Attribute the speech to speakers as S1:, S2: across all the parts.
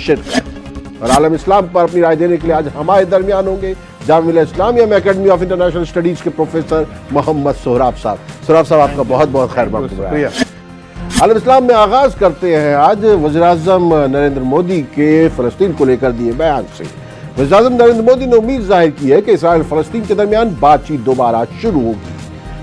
S1: شرک ہے۔ اور عالم اسلام پر اپنی رائے دینے کے لیے آج ہمارے درمیان ہوں گے جامعہ ملیہ اسلامیہ میں اکیڈمی آف انٹرنیشنل اسٹڈیز کے پروفیسر محمد سہراب صاحب۔ سہراب صاحب آپ کا بہت بہت خیر مقدم ہے۔ عالم اسلام میں آغاز کرتے ہیں آج وزیر اعظم نریندر مودی کے فلسطین کو لے کر دیے بیان سے۔ وزیر اعظم نریندر مودی نے امید ظاہر کی ہے کہ اسرائیل فلسطین کے درمیان بات چیت دوبارہ شروع ہوگی۔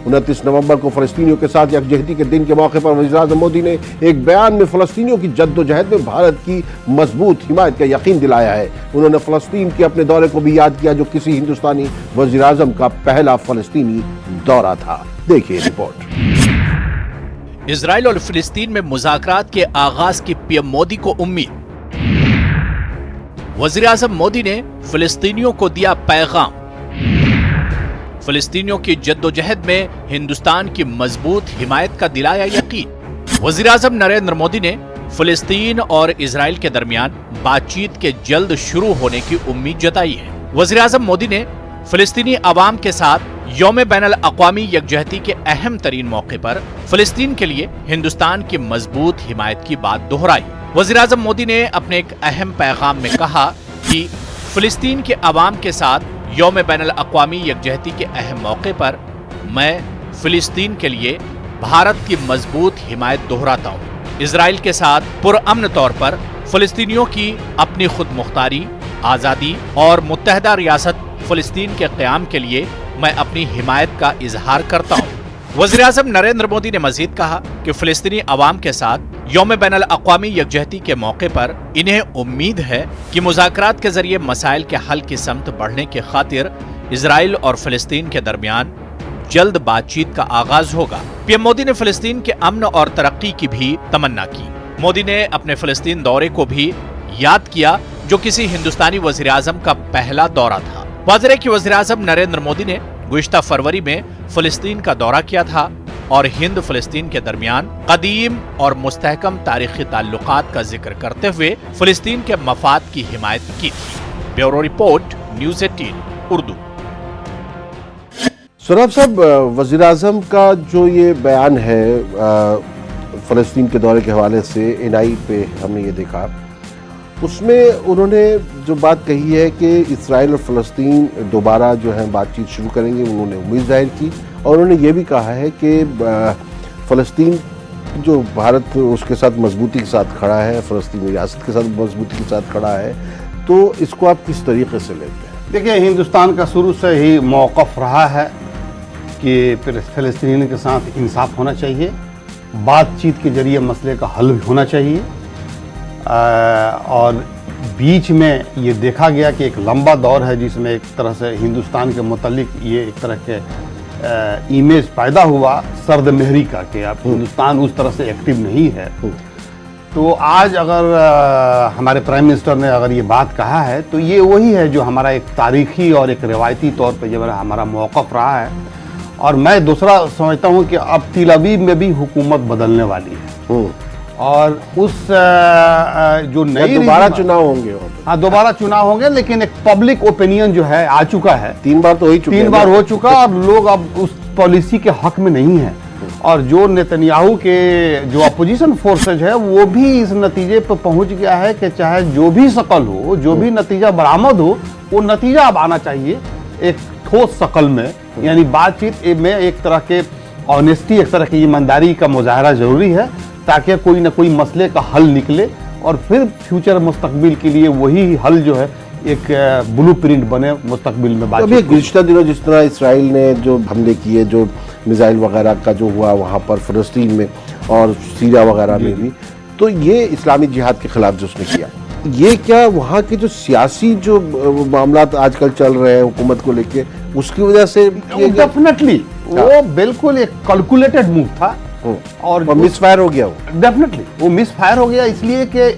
S1: 29 نومبر کو فلسطینیوں کے ساتھ یکجہتی کے دن کے موقع پر وزیر اعظم مودی نے ایک بیان میں فلسطینیوں کی جدوجہد میں بھارت کی مضبوط حمایت کا یقین دلایا ہے۔ انہوں نے فلسطین کے اپنے دورے کو بھی یاد کیا جو کسی ہندوستانی وزیر اعظم کا پہلا فلسطینی دورہ تھا۔ دیکھیے رپورٹ۔
S2: اسرائیل اور فلسطین میں مذاکرات کے آغاز کی پی ایم مودی کو امید۔ وزیر اعظم مودی نے فلسطینیوں کو دیا پیغام۔ فلسطینیوں کی جدوجہد میں ہندوستان کی مضبوط حمایت کا دلایا یقین۔ وزیر اعظم نریندر مودی نے فلسطین اور اسرائیل کے درمیان بات چیت کے جلد شروع ہونے کی امید جتائی ہے۔ وزیر اعظم مودی نے فلسطینی عوام کے ساتھ یوم بین الاقوامی یکجہتی کے اہم ترین موقع پر فلسطین کے لیے ہندوستان کی مضبوط حمایت کی بات دہرائی۔ وزیر اعظم مودی نے اپنے ایک اہم پیغام میں کہا کہ فلسطین کے عوام کے ساتھ یوم بین الاقوامی یکجہتی کے اہم موقع پر میں فلسطین کے لیے بھارت کی مضبوط حمایت دہراتا ہوں۔ اسرائیل کے ساتھ پرامن طور پر فلسطینیوں کی اپنی خود مختاری، آزادی اور متحدہ ریاست فلسطین کے قیام کے لیے میں اپنی حمایت کا اظہار کرتا ہوں۔ وزیر اعظم نریندر مودی نے مزید کہا کہ فلسطینی عوام کے ساتھ یوم بین الاقوامی یکجہتی کے موقع پر انہیں امید ہے کہ مذاکرات کے ذریعے مسائل کے حل کی سمت بڑھنے کی خاطر اسرائیل اور فلسطین کے درمیان جلد بات چیت کا آغاز ہوگا۔ پی ایم مودی نے فلسطین کے امن اور ترقی کی بھی تمنا کی۔ مودی نے اپنے فلسطین دورے کو بھی یاد کیا جو کسی ہندوستانی وزیر اعظم کا پہلا دورہ تھا۔ واضح ہے کہ وزیر اعظم نریندر مودی نے گزشتہ فروری میں فلسطین کا دورہ کیا تھا اور ہند فلسطین کے درمیان قدیم اور مستحکم تاریخی تعلقات کا ذکر کرتے ہوئے فلسطین کے مفاد کی حمایت کی تھی۔ Bureau report, news 18 Urdu.
S1: Sohrab صاحب، وزیر اعظم کا جو یہ بیان ہے فلسطین کے دورے کے حوالے سے NI پہ ہم نے یہ دیکھا، اس میں انہوں نے جو بات کہی ہے کہ اسرائیل اور فلسطین دوبارہ جو ہے بات چیت شروع کریں گے، انہوں نے امید ظاہر کی اور انہوں نے یہ بھی کہا ہے کہ فلسطین جو بھارت اس کے ساتھ مضبوطی کے ساتھ کھڑا ہے، فلسطین ریاست کے ساتھ مضبوطی کے ساتھ کھڑا ہے، تو اس کو آپ کس طریقے سے لیتے ہیں؟
S3: دیکھیں، ہندوستان کا شروع سے ہی موقف رہا ہے کہ فلسطینیوں کے ساتھ انصاف ہونا چاہیے، بات چیت کے ذریعے مسئلے کا حل ہونا چاہیے، اور بیچ میں یہ دیکھا گیا کہ ایک لمبا دور ہے جس میں ایک طرح سے ہندوستان کے متعلق یہ ایک طرح کے امیج پیدا ہوا سرد مہری کا کہ اب ہندوستان اس طرح سے ایکٹیو نہیں ہے۔ تو آج اگر ہمارے پرائم منسٹر نے اگر یہ بات کہا ہے تو یہ وہی ہے جو ہمارا ایک تاریخی اور ایک روایتی طور پہ جو ہمارا موقف رہا ہے، اور میں دوسرا سمجھتا ہوں کہ اب تل ابیب میں بھی حکومت بدلنے والی ہے اور اس جو نئی
S1: دوبارہ چناؤ ہوں گے،
S3: ہاں دوبارہ چناؤ ہوں گے، لیکن ایک پبلک اوپینین جو ہے آ چکا ہے،
S1: 3 بار تو
S3: تین بار ہو چکا اور لوگ اب اس پالیسی کے حق میں نہیں ہیں، اور جو نتنیاہو کے جو اپوزیشن فورسز ہے وہ بھی اس نتیجے پہ پہنچ گیا ہے کہ چاہے جو بھی شکل ہو، جو بھی نتیجہ برآمد ہو، وہ نتیجہ اب آنا چاہیے ایک ٹھوس شکل میں، یعنی بات چیت میں ایک طرح کے آنیسٹی، ایک طرح کی ایمانداری کا مظاہرہ ضروری ہے تاکہ کوئی نہ کوئی مسئلے کا حل نکلے اور پھر فیوچر مستقبل کے لیے وہی حل جو ہے ایک بلو پرنٹ بنے مستقبل میں۔
S1: ابھی گزشتہ دنوں جس طرح اسرائیل نے جو حملے کیے، جو میزائل وغیرہ کا جو ہوا وہاں پر فلسطین میں اور سیریا وغیرہ میں بھی، تو یہ اسلامی جہاد کے خلاف جو اس نے کیا، یہ کیا وہاں کے جو سیاسی جو معاملات آج کل چل رہے ہیں حکومت کو لے کے، اس کی وجہ سے
S3: ڈیفینیٹلی وہ بالکل ایک کیلکولیٹڈ موو تھا اور
S1: مس فائر ہو گیا، وہ
S3: ڈیفینیٹلی وہ مس فائر ہو گیا، اس لیے کہ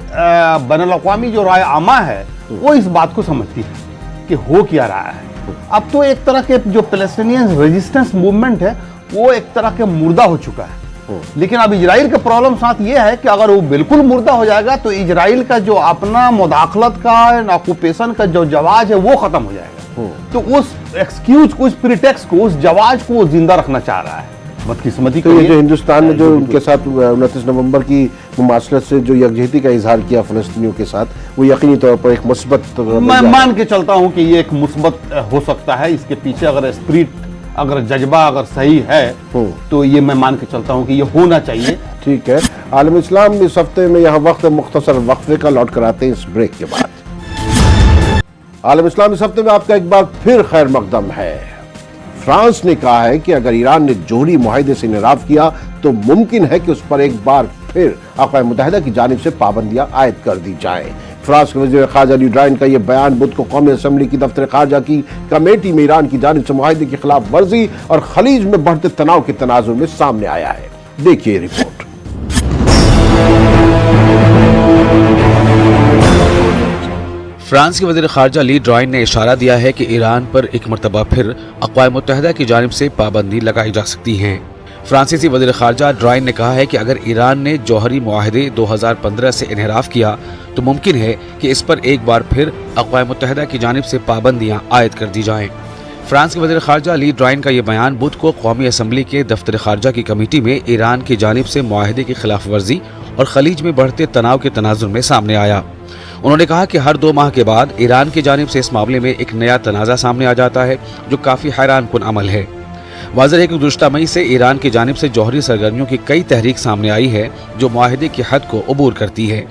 S3: بین الاقوامی جو رائے عامہ ہے وہ اس بات کو سمجھتی ہے کہ ہو کیا رہا ہے۔ اب تو ایک طرح کے جو فلسطینین ریزسٹنس موومنٹ ہے وہ ایک طرح کے مردہ ہو چکا ہے، لیکن اب اسرائیل کا پرابلم ساتھ یہ ہے کہ اگر وہ بالکل مردہ ہو جائے گا تو اسرائیل کا جو اپنا مداخلت کا آکوپیشن کا جو جواز ہے وہ ختم ہو جائے گا، تو اس ایکسکیوز کو، اس پریٹیکس کو، اس جواز کو وہ زندہ رکھنا چاہ رہا ہے، बदकिस्मती
S1: तो ये जो हिंदुस्तान में जो उनके साथ 29 नवंबर की मुमासलत से जो यकजहती का इजहार किया फ़लस्तीनियों के साथ, वो यकीनी तौर पर एक मुस्बत
S3: मैं मान के चलता हूं कि ये एक मुस्बत हो सकता है। इसके पीछे अगर स्पिरिट, अगर जज्बा अगर सही है तो ये मैं मान के चलता हूं कि ये होना चाहिए।
S1: ठीक है। आलम इस्लाम इस हफ्ते में यहाँ वक्त मुख्तसर वक्फे का लौट कर आते हैं इस ब्रेक के बाद। आलम इस्लाम इस हफ्ते में आपका एक बार फिर खैर मकदम है। फ्रांस ने कहा है कि अगर ईरान ने जोहरी मुआहदे से इनराफ किया तो मुमकिन है कि उस पर एक बार फिर अक़वाम मुत्तहिदा की जानिब से पाबंदियां आयद कर दी जाएं। फ्रांस के वज़ीर ख़ारजा ली ड्राइन का यह बयान बुध को कौमी असम्बली की दफ्तर ख़ारजा की कमेटी में ईरान की जानिब से मुआहदे की खिलाफ वर्जी और खलीज में बढ़ते तनाव के तनाजुर में सामने आया है। देखिए रिपोर्ट।
S4: फ्रांस के वज़ीर ख़ारजा ली ड्राइन ने इशारा दिया है कि ईरान पर एक मरतबा फिर अक़वाम मुत्तहिदा की जानिब से पाबंदी लगाई जा सकती है। फ्रांसीसी वज़ीर ख़ारजा ड्राइन ने कहा है कि अगर ईरान ने जौहरी मुआहदे 2015 से इन्हराफ किया तो मुमकिन है कि इस पर एक बार फिर अक़वाम मुत्तहिदा की जानिब से पाबंदियाँ आयद कर दी जाएँ। फ्रांस के वज़ीर ख़ारजा ली ड्राइन का ये बयान बुध को कौमी असम्बली के दफ्तर ख़ारजा की कमेटी में ईरान की जानिब से मुआहदे की खिलाफ वर्जी और खलीज में बढ़ते तनाव के तनाजुर में सामने आया। उन्होंने कहा कि हर 2 माह के बाद ईरान की जानिब से इस मामले में एक नया तनाज़ा सामने आ जाता है जो काफ़ी हैरान कुन अमल है। वाज़ेह है कि गुज़श्ता मई से ईरान की जानिब से जौहरी सरगर्मियों की कई तहरीक सामने आई है जो मुआहदे की हद को अबूर करती है।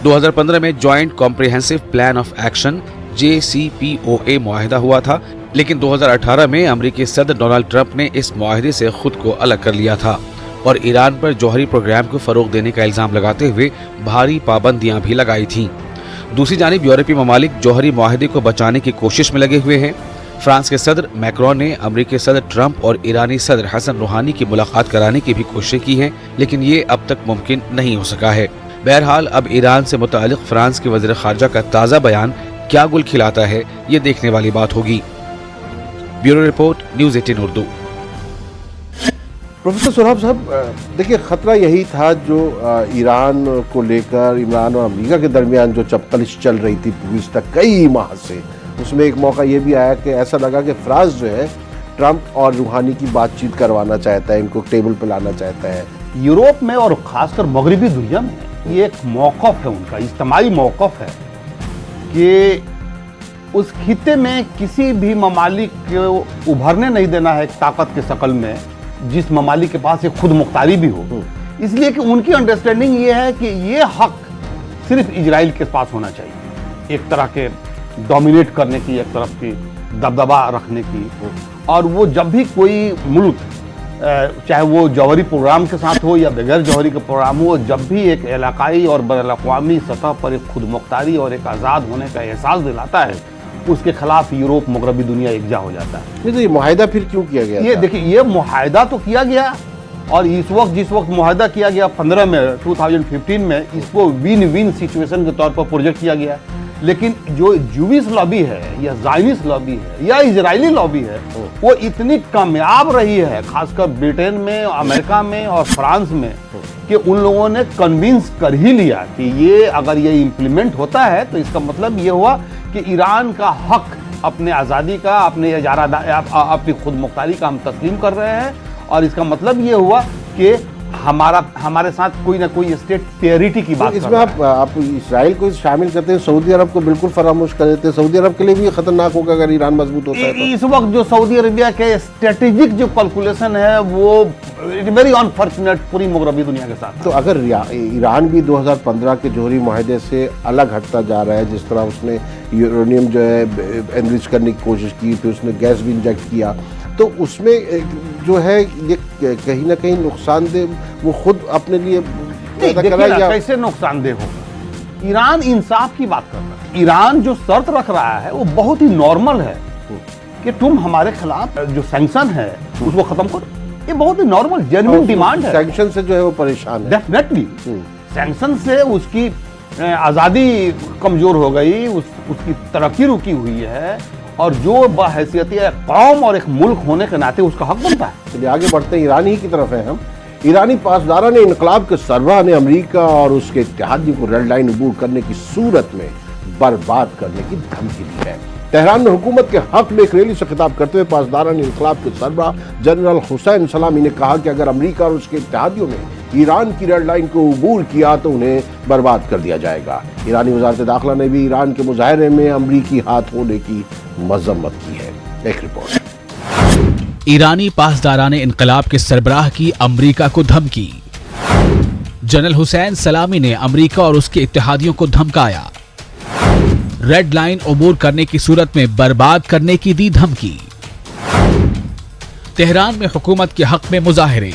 S4: 2015 में joint comprehensive plan of action JCPOA मुआहदा हुआ था, लेकिन 2018 में अमरीकी सदर डोनाल्ड ट्रंप ने इस मुआहदे से खुद को अलग कर लिया था और ईरान पर जौहरी प्रोग्राम को फ़रोग देने का इल्ज़ाम लगाते हुए भारी पाबंदियाँ भी लगाई थीं। दूसरी जानिब यूरोपीय ममालिक जौहरी मुआहदे को बचाने की कोशिश में लगे हुए हैं। फ्रांस के सदर मैक्रोन ने अमरीकी सदर ट्रंप और ईरानी सदर हसन रूहानी की मुलाकात कराने की भी कोशिश की है, लेकिन ये अब तक मुमकिन नहीं हो सका है। बहरहाल अब ईरान से मुतालिक फ्रांस के वज़ीर ख़ारजा का ताज़ा बयान क्या गुल खिलाता है, ये देखने वाली बात होगी। Bureau report, News 18 Urdu.
S1: Professor Sohrab साहब, देखिए खतरा यही था जो ईरान को लेकर इमरान और अमेरिका के दरमियान जो चपकलिश चल रही थी पिछले कई माह से, उसमें एक मौका ये भी आया कि ऐसा लगा कि फ्रांस जो है ट्रंप और रूहानी की बातचीत करवाना चाहता है, इनको टेबल पर लाना चाहता है।
S3: यूरोप में और खासकर मगरबी दुनिया में ये एक मौक़िफ़ है, उनका इज्तिमाई मौक़िफ़ है कि उस खित्ते में किसी भी ममालिक को उभरने नहीं देना है एक ताकत के शक्ल में जिस ममालिक के पास एक खुद मुख्तारी भी हो। इसलिए कि उनकी अंडरस्टैंडिंग ये है कि ये हक सिर्फ इजराइल के पास होना चाहिए, एक तरह के डोमिनेट करने की, एक तरफ की दबदबा रखने की। और वो जब भी कोई मुल्क, चाहे वो जौहरी प्रोग्राम के साथ हो या बगैर जौहरी के प्रोग्राम हो, जब भी एक इलाकाई और बैनुल-अक़वामी सतह पर एक खुद मुख्तारी और एक आज़ाद होने का एहसास दिलाता है, उसके खिलाफ यूरोप मगरबी दुनिया एकजा हो जाता है।
S1: नहीं तो ये मुआहिदा फिर क्यों किया गया?
S3: ये देखिए, ये मुआहिदा तो किया गया और इस वक्त जिस वक्त मुआहिदा किया गया 15 में 2015 में, इसको विन विन सिचुएशन के तौर पर प्रोजेक्ट किया गया। लेकिन जो जूविश लॉबी है या ज़ायनिस्ट लॉबी है या इजरायली लॉबी है, वो इतनी कामयाब रही है खासकर ब्रिटेन में, अमेरिका में और फ्रांस में, कि उन लोगों ने कन्विंस कर ही लिया कि ये अगर ये इम्प्लीमेंट होता है तो इसका मतलब ये हुआ कि ईरान का हक अपने आज़ादी का, अपनी खुद मुख्तारी का हम तस्लीम कर रहे हैं। और इसका मतलब ये हुआ कि हमारे साथ कोई ना कोई स्टेट पेरिटी की बात।
S1: इसमें आप इजराइल को शामिल करते हैं, सऊदी अरब को बिल्कुल फरामोश कर देते हैं। सऊदी अरब के लिए भी खतरनाक होगा अगर ईरान मजबूत होता है तो।
S3: इस वक्त जो सऊदी अरबिया के स्ट्रेटेजिक जो कैलकुलेशन है वो वेरी अनफॉर्चुनेट पूरी मगरबी दुनिया के साथ।
S1: तो अगर ईरान भी 2015 के जौहरी मुआहदे से अलग हटता जा रहा है, जिस तरह उसने यूरेनियम जो है एनरिच करने की कोशिश की, फिर उसने गैस भी इंजेक्ट किया, तो उसमें जो है ये कहीं ना कहीं नुकसानदेह वो खुद अपने लिए
S3: कैसे नुकसानदेह होगा? ईरान इंसाफ की बात कर रहा है। ईरान जो शर्त रख रहा है वो बहुत ही नॉर्मल है कि तुम हमारे खिलाफ जो सैंक्शन है उसको खत्म करो। ये बहुत ही नॉर्मल जेन्युइन डिमांड है।
S1: सैंक्शन से जो है वो परेशान है
S3: डेफिनेटली। सैंक्शन से उसकी आज़ादी कमजोर हो गई, उसकी तरक्की रुकी हुई है और जो बहैसियत कौम और एक मुल्क होने के नाते उसका हक बनता है।
S1: चलिए आगे बढ़ते हैं, ईरानी की तरफ है हम। ईरानी पासदारा ने इनकलाब के सरबराह ने अमेरिका और उसके इत्तेहादियों को रेड लाइन अबूर करने की सूरत में बर्बाद करने की धमकी दी है। तेहरान में हुकूमत के हक में एक रैली से खिताब करते हुए पासदारान इंकलाब के सरबराह जनरल हुसैन सलामी ने कहा कि अगर अमेरिका और उसके इत्तेहादियों ने ईरान की रेड लाइन को अबूर किया तो उन्हें बर्बाद कर दिया जाएगा। ईरानी वज़ारत दाखिला ने भी ईरान के मुजाहरे में अमरीकी हाथ होने की मजम्मत की है। एक रिपोर्ट।
S2: ईरानी पासदारान इंकलाब के सरबराह की अमरीका को धमकी। जनरल हुसैन सलामी ने अमरीका और उसके इत्तेहादियों को धमकाया। रेड लाइन अबूर करने की सूरत में बर्बाद करने की दी धमकी। तेहरान में हुकूमत के हक में मुजाहरे।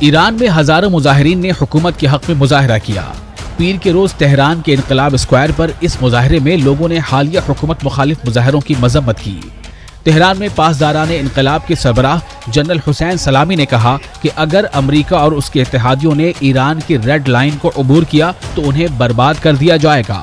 S2: ईरान में हजारों मुजाहिरीन ने हुकूमत के हक में मुजाहरा किया। पीर के रोज तेहरान के इनकलाब स्क्वायर पर इस मुजाहरे में लोगों ने हालिया हुकूमत मुखालिफ मुजाहरों की मजम्मत की। तेहरान में पासदारान इनकलाब के सरबराह जनरल हुसैन सलामी ने कहा कि अगर अमरीका और उसके इत्तेहादियों ने ईरान की रेड लाइन को अबूर किया तो उन्हें बर्बाद कर दिया जाएगा।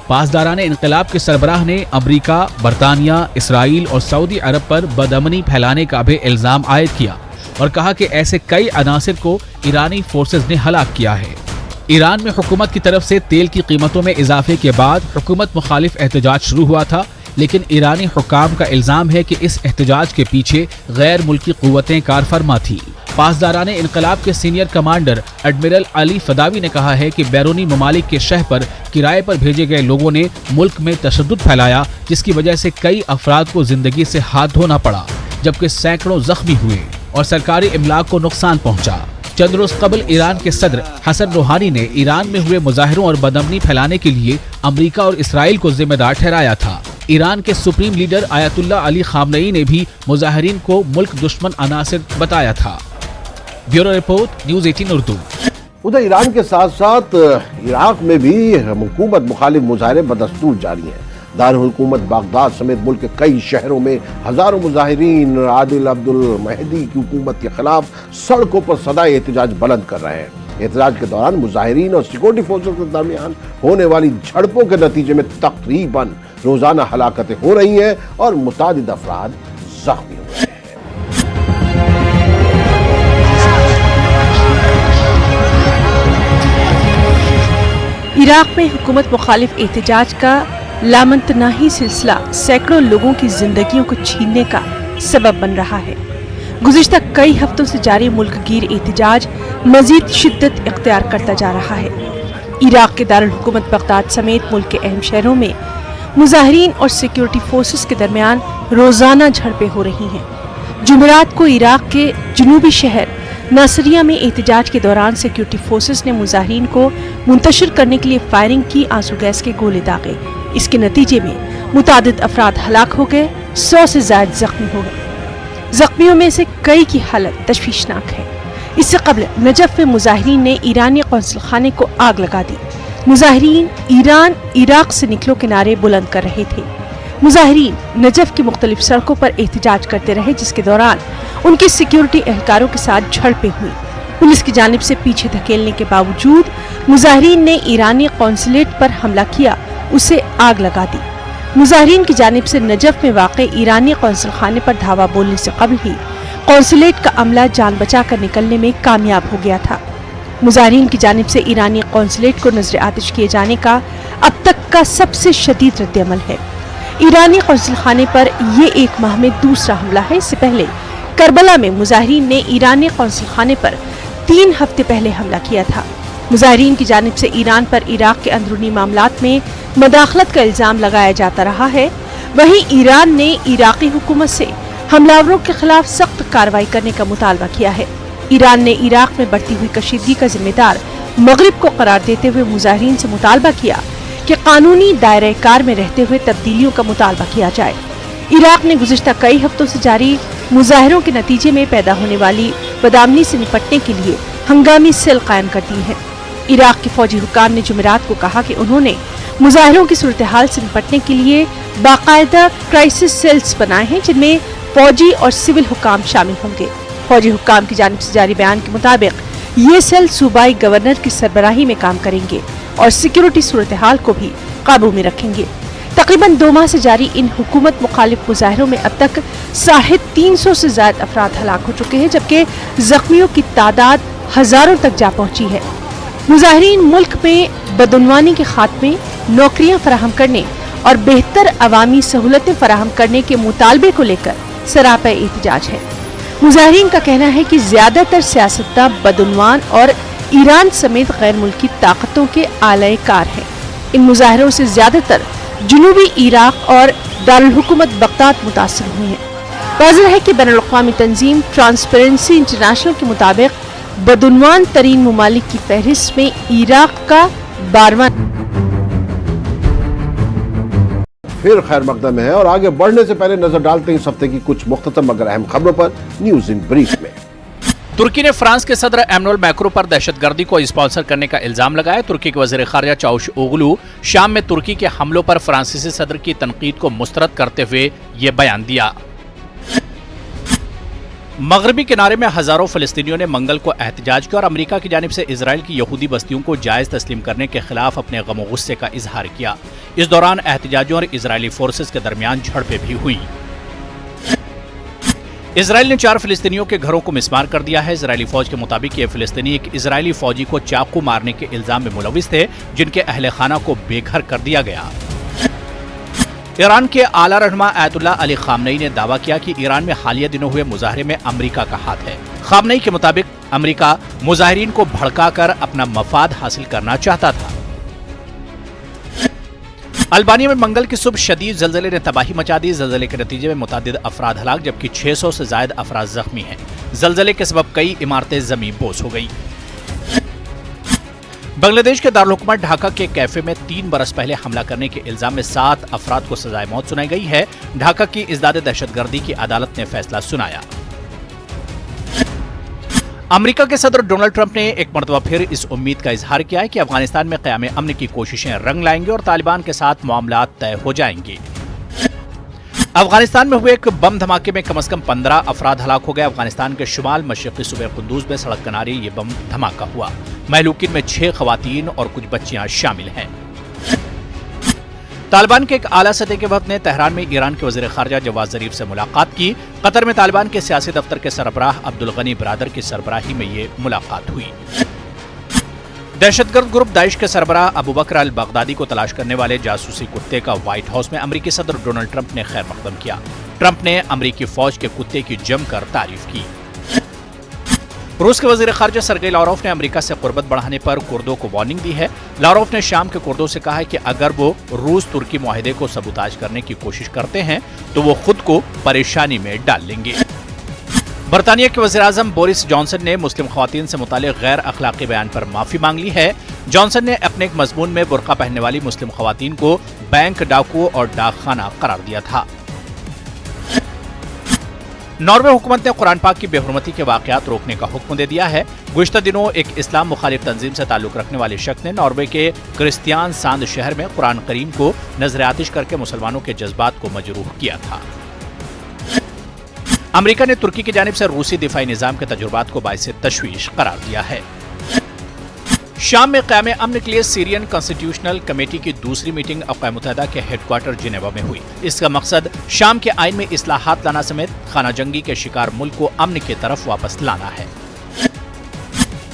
S2: पासदारान इनकलाब के सरबराह ने अमरीका, बरतानिया, इसराइल और सऊदी अरब पर बदअमनी फैलाने का भी इल्जाम आयद किया और कहा कि ऐसे कई अनासिर को ईरानी फोर्सेज ने हलाक किया है। ईरान में हुकूमत की तरफ से तेल की कीमतों में इजाफे के बाद हुकूमत मुखालिफ एहतजाज शुरू हुआ था, लेकिन ईरानी हुक्काम का इल्जाम है कि इस एहतजाज के पीछे गैर मुल्की कुव्वतें कारफरमा थी। पासदारान इनकलाब के सीनियर कमांडर एडमिरल अली फदावी ने कहा है कि बैरूनी ममालिक के शह पर किराए पर भेजे गए लोगों ने मुल्क में तशद्दुद फैलाया, जिसकी वजह से कई अफराद को जिंदगी से हाथ धोना पड़ा, जबकि सैकड़ों जख्मी हुए और सरकारी इमलाक को नुकसान पहुंचा। चंद रोज कबल ईरान के सदर हसन रूहानी ने ईरान में हुए मुजाहरों और बदअमनी फैलाने के लिए अमरीका और इसराइल को जिम्मेदार ठहराया था। ईरान के सुप्रीम लीडर आयतुल्लाह अली खामनई ने भी मुजाहिरीन को मुल्क दुश्मन अनासिर बताया था। Bureau report, News 18 Urdu.
S1: उधर ईरान के साथ साथ इराक में भी हुकूमत मुखालिफ मुजाहरे बदस्तूर जारी हैं। दारुल हुकूमत बागदाद समेत मुल्क के कई शहरों में हजारों मुजाहिरीन आदिल अब्दुल महदी की हुकूमत के खिलाफ सड़कों पर सदाए एहतजाज बुलंद कर रहे हैं। एहतजाज के दौरान मुजाहिरीन और सिक्योरिटी फोर्सेस के दरमियान होने वाली झड़पों के नतीजे में तकरीबन रोजाना हलाकतें हो रही हैं और मुतादिद अफराद जख्मी हो रहे हैं।
S5: इराक में हुकूमत मुखालिफ एहतजाज का लामतनाही सिलसिला सैकड़ों लोगों की जिंदगियों को छीनने का सबब बन रहा है। गुज़िश्ता कई हफ्तों से जारी मुल्कगीर एहतजाज मजीद शिद्दत इख्तियार करता जा रहा है। इराक के दारुल हुकूमत बगदाद समेत मुल्क के अहम शहरों में मुजाहिरीन और सिक्योरिटी फोर्सेस के दरमियान रोजाना झड़पें हो रही हैं। जुमेरात को इराक के जनूबी शहर नासरिया में एहतजाज के दौरान सिक्योरिटी फोर्सेस ने मुजाहिरीन को मुंतशिर करने के लिए फायरिंग की, आंसू गैस के गोले दागे। इसके नतीजे में मुतादिद अफराद हलाक हो गए, 100 से ज्यादा जख्मी हो गए। जख्मियों में से कई की हालत तशवीशनाक है। इससे कबल नजफ में मुजाहिरीन ने ईरानी कौंसल खाने को आग लगा दी। मुजाहिरीन ईरान इराक से निकलो के नारे बुलंद कर रहे थे। मुजाहिरीन नजफ की मुख्तलिफ सड़कों पर एहतजाज करते रहे, जिसके दौरान उनके सिक्योरिटी एहलकारों के साथ झड़पें हुई। पुलिस की जानिब से पीछे धकेलने के बावजूद मुजाहिरीन ने ईरानी कौंसलेट पर हमला किया, उसे आग लगा दी। मुजाहिरीन की जानिब से नजफ में वाक़े ईरानी कौंसल खाने पर धावा बोलने से कबल ही कौंसलेट का अमला जान बचाकर निकलने में कामयाब हो गया था। मुजाहिरीन की जानिब से ईरानी कौंसलेट को नजर आतिश किए जाने का अब तक का सबसे शदीद रद्द-ए-अमल है। ईरानी कौंसल खाने पर यह एक माह में दूसरा हमला है। इससे पहले करबला में मुजाहिरीन ने ईरानी कौंसल खाने पर 3 हफ्ते पहले हमला किया था। मुजाहिरीन की जानिब से ईरान पर इराक के अंदरूनी मामलात में मदाखलत का इल्जाम लगाया जाता रहा है। वहीं ईरान ने इराकी हुकूमत से हमलावरों के खिलाफ सख्त कार्रवाई करने का मुतालबा किया है। ईरान ने इराक में बढ़ती हुई कशीदगी का जिम्मेदार मगरिब को करार देते हुए मुजाहिरीन से मुतालबा किया कि कानूनी दायरे कार में रहते हुए तब्दीलियों का मुतालबा किया जाए। इराक ने गुज़िश्ता कई हफ्तों से जारी मुजाहरों के नतीजे में पैदा होने वाली बदअमनी से निपटने के लिए हंगामी सेल कायम कर दी है। इराक के फौजी हुक्काम ने जुमेरात को कहा कि उन्होंने मुजाहिरों की सूरत हाल से निपटने के लिए बाकायदा क्राइसिस सेल्स बनाए हैं, जिनमें फौजी और सिविल हुक्काम शामिल होंगे। फौजी हुक्काम की जानिब से जारी बयान के मुताबिक ये सेल सूबाई गवर्नर की सरबराही में काम करेंगे और सिक्योरिटी सूरत हाल को भी काबू में रखेंगे। तकरीबन 2 माह से जारी इन हुकूमत मुखालिफ मुजाहरों में अब तक 350 से ज्यादा अफराद हलाक हो चुके हैं, जबकि जख्मियों की तादाद हजारों तक जा पहुंची है। मुजाहिरीन मुल्क में बदउनवानी के खात्मे, नौकरियां फराहम करने और बेहतर अवामी सहूलतें फराहम करने के मुतालबे को लेकर सरापा एहतजाज है। मुजाहिरीन का कहना है कि ज्यादातर सियासतदा बदउनवान और ईरान समेत गैर मुल्की ताकतों के आलय कार हैं। इन मुजाहिरों से ज्यादातर जुनूबी इराक और दारुल हुकूमत बगदाद मुतासिर हुए हैं। वाज़ेह है कि बैनुल अक़वामी तंजीम ट्रांसपेरेंसी इंटरनेशनल के मुताबिक बदउनवान तरीन मुमालिक की फहरिस्त में इराक का 12वां
S1: फिर खैर मकदम में है। और आगे बढ़ने से पहले नजर डालते हैं इस हफ्ते की कुछ मुख्तसर मगर अहम खबरों पर न्यूज इन ब्रीफ में।
S2: तुर्की ने फ्रांस के सदर एमनुअल मैक्रों पर दहशतगर्दी को स्पॉन्सर करने का इल्जाम लगाया। तुर्की के वजीर खारजा चावुशओगलू शाम में तुर्की के हमलों पर फ्रांसीसी सदर की तनकीद को मुस्तरद करते हुए ये बयान दिया। मगरबी किनारे में हजारों फिलिस्तीनियों ने मंगल को एहतजाज किया और अमेरिका की जानिब से इजराइल की यहूदी बस्तियों को जायज तस्लीम करने के खिलाफ अपने गम और गुस्से का इजहार किया। इस दौरान एहतजाजियों और इजरायली फोर्सेस के दरमियान झड़पें भी हुई। इजराइल ने 4 फिलिस्तीनियों के घरों को मिसमार कर दिया है। इजरायली फौज के मुताबिक ये फिलिस्तीनी एक इजरायली फौजी को चाकू मारने के इल्जाम में मुलविस थे, जिनके अहले खाना को बेघर कर दिया गया। ईरान के आला रहनुमा आयतुल्लाह अली खामनेई ने दावा किया कि ईरान में हालिया दिनों हुए मुजाहरे में अमेरिका का हाथ है। खामनेई के मुताबिक अमेरिका मुजाहिरीन को भड़काकर अपना मफाद हासिल करना चाहता था। अल्बानिया में मंगल की सुबह शदीद जलजले ने तबाही मचा दी। जलजले के नतीजे में मुतादिद अफराद हलाक जबकि 600 से ज्यादा अफराद जख्मी हैं। जलजले के सबब कई इमारतें जमीन बोस हो गई। बांग्लादेश के दारुल हुकूमत ढाका के कैफे में 3 बरस पहले हमला करने के इल्जाम में 7 अफराद को सजाए मौत सुनाई गई है। ढाका की इज़दाद दहशतगर्दी की अदालत ने फैसला सुनाया। अमेरिका के सदर डोनाल्ड ट्रंप ने एक मरतबा फिर इस उम्मीद का इजहार किया है कि अफगानिस्तान में क़याम अमन की कोशिशें रंग लाएंगी और तालिबान के साथ मामलात तय हो जाएंगे। अफगानिस्तान में हुए एक बम धमाके में कम से कम 15 अफराद हलाक हो गए। अफगानिस्तान के शुमाल मशरक़ी सूबे कुंदूज में सड़क किनारे ये बम धमाका हुआ। महलूकिन में 6 खवातीन और कुछ बच्चियां शामिल हैं। तालिबान के एक आला सतह के वक्त ने तेहरान में ईरान के वज़ीर ख़ारजा जवाद ज़रीफ से मुलाकात की। कतर में तालिबान के सियासी दफ्तर के सरबराह अब्दुल गनी बरादर की सरबराही में ये मुलाकात हुई। दहशतगर्द ग्रुप दाइश के सरबराह अबू बकर अल बगदादी को तलाश करने वाले जासूसी कुत्ते का व्हाइट हाउस में अमेरिकी सदर डोनाल्ड ट्रंप ने खैर मकदम किया। ट्रंप ने अमेरिकी फौज के कुत्ते की जमकर तारीफ की। रूस के वजीर खारजा सर्गेई लावरोव ने अमेरिका से कुर्बत बढ़ाने पर कुर्दों को वार्निंग दी है। लावरोव ने शाम के कुर्दों से कहा है कि अगर वो रूस तुर्की मुआहिदे को सबूताज करने की कोशिश करते हैं तो वो खुद को परेशानी में डाल लेंगे। बरतानिया के वज़ीर-ए-आज़म बोरिस जॉनसन ने मुस्लिम ख़वातीन से मुतालिक गैर अखलाकी बयान पर माफ़ी मांग ली है। जॉनसन ने अपने एक मज़मून में बुर्का पहनने वाली मुस्लिम ख़वातीन को बैंक डाकू और डाकखाना करार दिया था। नॉर्वे हुकूमत ने कुरान पाक की बेहुरमती के वाक़यात रोकने का हुक्म दे दिया है। गुज़िश्ता दिनों एक इस्लाम मुखालिफ तंजीम से ताल्लुक़ रखने वाले शख्स ने नॉर्वे के क्रिस्तियान सांद शहर में कुरान करीम को नजर आतिश करके मुसलमानों के जज्बात को मजरूह किया था। अमेरिका ने तुर्की की जानिब से रूसी दिफाई निज़ाम के तजुर्बात को बाइस तशवीश करार दिया है। शाम में क़याम अमन के लिए सीरियन कॉन्स्टिट्यूशनल कमेटी की दूसरी मीटिंग अक़वाम मुत्तहिदा के हेडक्वार्टर जिनेवा में हुई। इसका मकसद शाम के आइन में इस्लाहात लाना समेत खाना जंगी के शिकार मुल्क को अमन की तरफ वापस लाना है।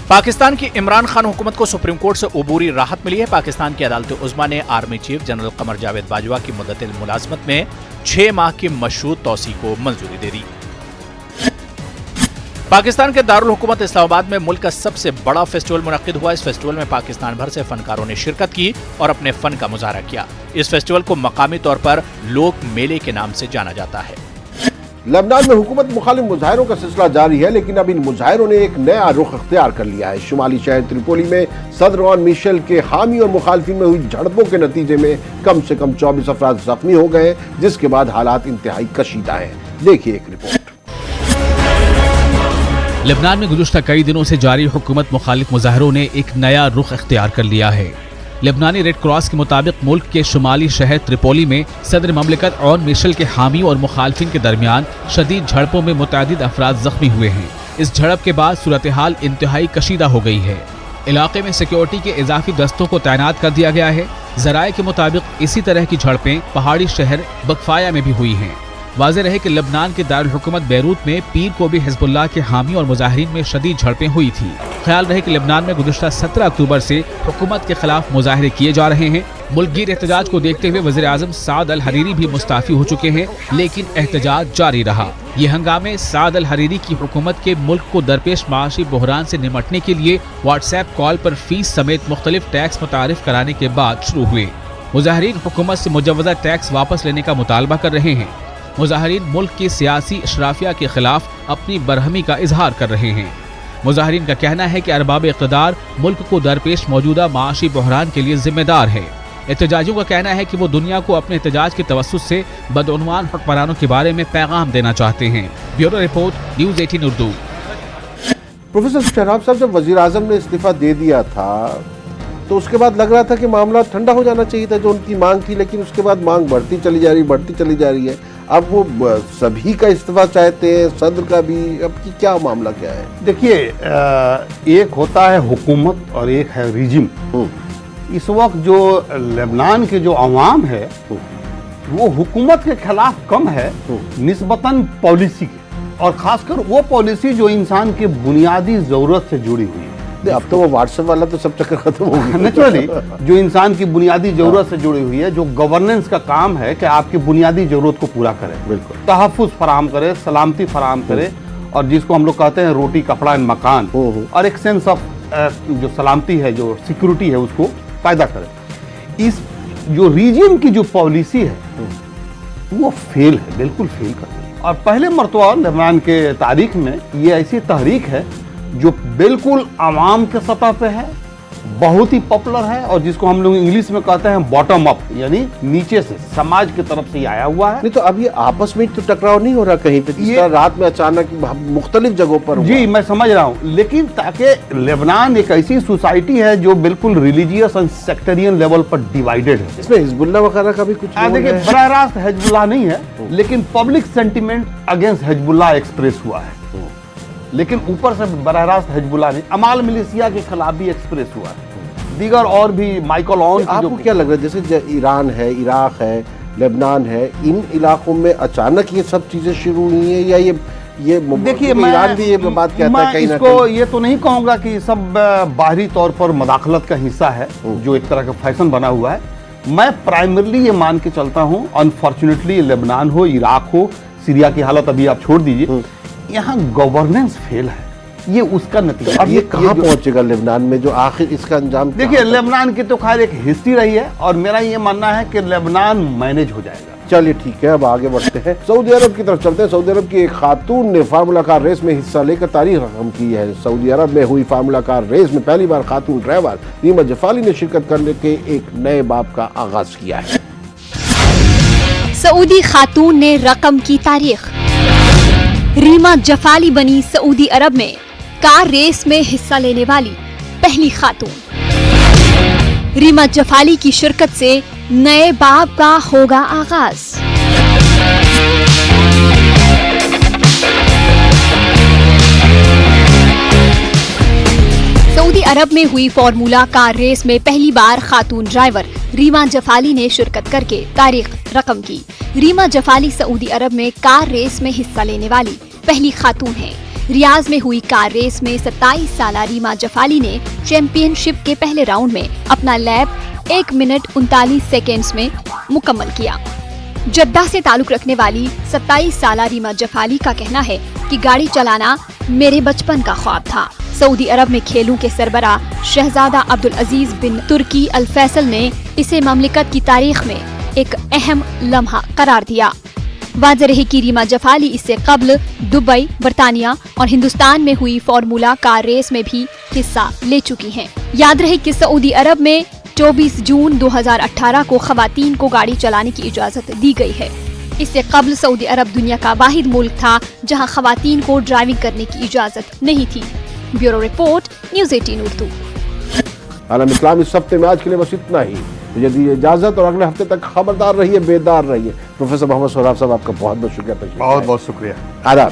S2: पाकिस्तान की इमरान खान हुकूमत को सुप्रीम कोर्ट से अबूरी राहत मिली है। पाकिस्तान की अदालत उज़्मा ने army chief general Qamar Javed Bajwa की मुद्दत मुलाज़मत में 6 माह की मशरूत तौसी को मंजूरी दे दी। पाकिस्तान के दारुल हुकूमत इस्लामाबाद में मुल्क का सबसे बड़ा फेस्टिवल मुनक्किद हुआ। इस फेस्टिवल में पाकिस्तान भर से फनकारों ने शिरकत की और अपने फन का मुजाहरा किया। इस फेस्टिवल को मकामी तौर पर लोक मेले के नाम से जाना जाता है।
S1: लबनान में हुकूमत मुखालिफ मुजाहिरों का सिलसिला जारी है, लेकिन अब इन मुजाहिरों ने एक नया रुख अख्तियार कर लिया है। शुमाली शहर त्रिपोली में सदर रौन मिशेल के हामी और मुखालिफिन में हुई झड़पों के नतीजे में कम से कम 24 अफराद जख्मी हो गए, जिसके बाद हालात इंतहाई कशीदा हैं। देखिए एक रिपोर्ट।
S4: लेबनान में गुज़श्ता कई दिनों से जारी हुकूमत मुखालिफ मुजाहिरों ने एक नया रुख इख्तियार कर लिया है। लेबनानी रेड क्रॉस के मुताबिक मुल्क के शुमाली शहर त्रिपोली में सदर ममलिकत रौन मिशेल के हामी और मुखालिफिन के दरमियान शदीद झड़पों में मुतअद्दिद अफराद जख्मी हुए हैं। इस झड़प के बाद सूरत हाल इंतहाई कशीदा हो गई है। इलाके में सिक्योरिटी के इजाफी दस्तों को तैनात कर दिया गया है। ज़राए के मुताबिक इसी तरह की झड़पें पहाड़ी शहर बकफाया में भी हुई हैं। वाज़ेह रहे कि लेबनान के दारुल हुकूमत बैरूत में पीर को भी हिज़्बुल्लाह के हामी और मुजाहिरीन में शदीद झड़पें हुई थी।
S2: ख्याल रहे कि लेबनान में गुज़िश्ता 17 अक्टूबर से हुकूमत के खिलाफ मुजाहरे किए जा रहे हैं। मुल्कगीर एहतजाज को देखते हुए वज़ीर आज़म साद अल हरीरी भी मुस्ताफ़ी हो चुके हैं, लेकिन एहतजाज जारी रहा। ये हंगामे साद अल हरीरी की हुकूमत के मुल्क को दरपेश माशी बहरान से निमटने के लिए व्हाट्सएप कॉल पर फीस समेत मुख्तलिफ टैक्स मुतारिफ कराने के बाद शुरू हुए। मुजाहरीन हुकूमत से मुजव्वज़ा टैक्स वापस लेने का मुतालबा कर रहे हैं। मुजाहरीन मुल्क की सियासी अशराफिया के खिलाफ अपनी बरहमी का इजहार कर रहे हैं। मुजाहरीन का कहना है कि अरबाब इक़्तिदार मुल्क को दरपेश मौजूदा माशी बहरान के लिए जिम्मेदार है। एहतजाजियों का कहना है कि वो दुनिया को अपने एहतजाज के तवस्सुत से बदउनवान हुक्मरानों के बारे में पैगाम देना चाहते हैं। Bureau report, News 18 Urdu.
S1: Professor Shahrab sahab, जब वजीर आजम ने इस्तीफा दे दिया था तो उसके बाद लग रहा था कि मामला ठंडा हो जाना चाहिए था, जो उनकी मांग थी, लेकिन उसके बाद मांग बढ़ती चली जा रही है। अब वो सभी का इस्तीफा चाहते हैं, सदर का भी। अब की क्या मामला क्या है?
S3: देखिए, एक होता है हुकूमत और एक है रिजिम। इस वक्त जो लेबनान के जो अवाम है वो हुकूमत के खिलाफ कम है निस्बतन पॉलिसी की, और खासकर वो पॉलिसी जो इंसान के बुनियादी जरूरत से जुड़ी हुई है।
S1: अब तो वो व्हाट्सएप वाला तो सब चक्कर खत्म हो गया।
S3: नेचुरली जो इंसान की बुनियादी जरूरत से जुड़ी हुई है, जो गवर्नेंस का काम है कि आपकी बुनियादी जरूरत को पूरा करे,
S1: बिल्कुल
S3: तहफ़्फ़ुज़ फराहम करे, सलामती फराहम करे, और जिसको हम लोग कहते हैं रोटी कपड़ा एंड मकान, और एक सेंस ऑफ जो सलामती है, जो सिक्योरिटी है, उसको पैदा करे। इस जो रीजन की जो पॉलिसी है वो फेल है, बिल्कुल फेल कर रही है। और पहले मरतबा लेबनान के तारीख में ये ऐसी तहरीक है जो बिल्कुल आवाम के सतह पे है, बहुत ही पॉपुलर है, और जिसको हम लोग इंग्लिश में कहते हैं बॉटम अप, यानी नीचे से समाज की तरफ से आया हुआ है।
S1: नहीं तो अब ये आपस में तो टकराव नहीं हो रहा कहीं पे? ये रात में अचानक मुख्तलिफ जगहों पर हुआ।
S3: जी मैं समझ रहा हूँ, लेकिन ताकि लेबनान एक ऐसी सोसाइटी है जो बिल्कुल रिलीजियस एंड सेक्टेरियन लेवल पर डिवाइडेड है।
S1: इसमें हिजबुल्लाह वगैरह का भी कुछ
S3: देखिए, बराह रास्त हिजबुल्लाह नहीं है, लेकिन public sentiment against Hezbollah express हुआ है, लेकिन ऊपर से बराह रास्त हिजबुल्लाह नहीं, अमाल मिलिशिया के खिलाफ भी एक्सप्रेस हुआ है, दीगर और भी माइकल ऑन।
S1: आपको क्या लग रहा है, जैसे ईरान है, इराक है, लेबनान है, इन इलाकों में अचानक ये सब चीजें शुरू हुई हैं, या ये
S3: देखिए,
S1: ईरान भी ये बात कहता है कहीं ना
S3: इसको
S1: कहीं?
S3: ये तो नहीं कहूंगा कि सब बाहरी तौर पर मदाखलत का हिस्सा है, जो एक तरह का फैशन बना हुआ है। मैं प्राइमरली ये मान के चलता हूँ, अनफॉर्चुनेटली लेबनान हो, इराक हो, सीरिया की हालत अभी आप छोड़ दीजिए, यहाँ गवर्नेंस फेल है, ये उसका नतीजा।
S1: अब ये कहाँ पहुंचेगा लेबनान में, जो आखिर इसका अंजाम?
S3: देखिए, लेबनान की तो खैर एक हिस्ट्री रही है, और मेरा ये मानना है कि लेबनान मैनेज हो जाएगा।
S1: चलिए ठीक है, अब आगे बढ़ते हैं, सऊदी अरब की तरफ चलते हैं। सऊदी अरब की एक खातून ने फार्मूला कार रेस में हिस्सा लेकर तारीख रकम की है। सऊदी अरब में हुई फार्मूला कार रेस में पहली बार खातून ड्राइवर रीमा जफाली ने शिरकत करने के एक नए बाब का आगाज किया है।
S6: सऊदी खातून ने रकम की तारीख। रीमा जफाली बनी सऊदी अरब में कार रेस में हिस्सा लेने वाली पहली खातून। रीमा जफाली की शिरकत से नए बाब का होगा आगाज। सऊदी अरब में हुई फार्मूला कार रेस में पहली बार खातून ड्राइवर रीमा जफाली ने शिरकत करके तारीख रकम की। रीमा जफाली सऊदी अरब में कार रेस में हिस्सा लेने वाली पहली खातून है। रियाज में हुई कार रेस में 27 साला रीमा जफाली ने चैंपियनशिप के पहले राउंड में अपना लैप 1 मिनट 39 सेकेंड्स में मुकम्मल किया। जद्दा से ताल्लुक रखने वाली 27 साला रीमा जफाली का कहना है कि गाड़ी चलाना मेरे बचपन का ख्वाब था। सऊदी अरब में खेलों के सरबराह शहजादा अब्दुल अजीज बिन तुर्की अल फैसल ने इसे ममलिकत की तारीख में एक अहम लम्हा करार दिया। वाज़ेह रहे कि रीमा जफाली इससे कब्ल दुबई, बर्तानिया और हिंदुस्तान में हुई फार्मूला कार रेस में भी हिस्सा ले चुकी हैं। याद रहे कि सऊदी अरब में 24 जून 2018 को खवातीन को गाड़ी चलाने की इजाजत दी गई है। इससे कब्ल सऊदी अरब दुनिया का वाहिद मुल्क था जहां खवातीन को ड्राइविंग करने की इजाजत नहीं थी। Bureau report, News 18 Urdu.
S1: आलम इस्लाम इस हफ्ते में आज के लिए बस इतना ही। मुझे दी इजाजत, और अगले हफ्ते तक खबरदार रहिए, बेदार रहिए। प्रोफेसर मोहम्मद सोहराब साहब, आपका बहुत बहुत शुक्रिया।
S3: बहुत बहुत शुक्रिया।
S1: आदाब।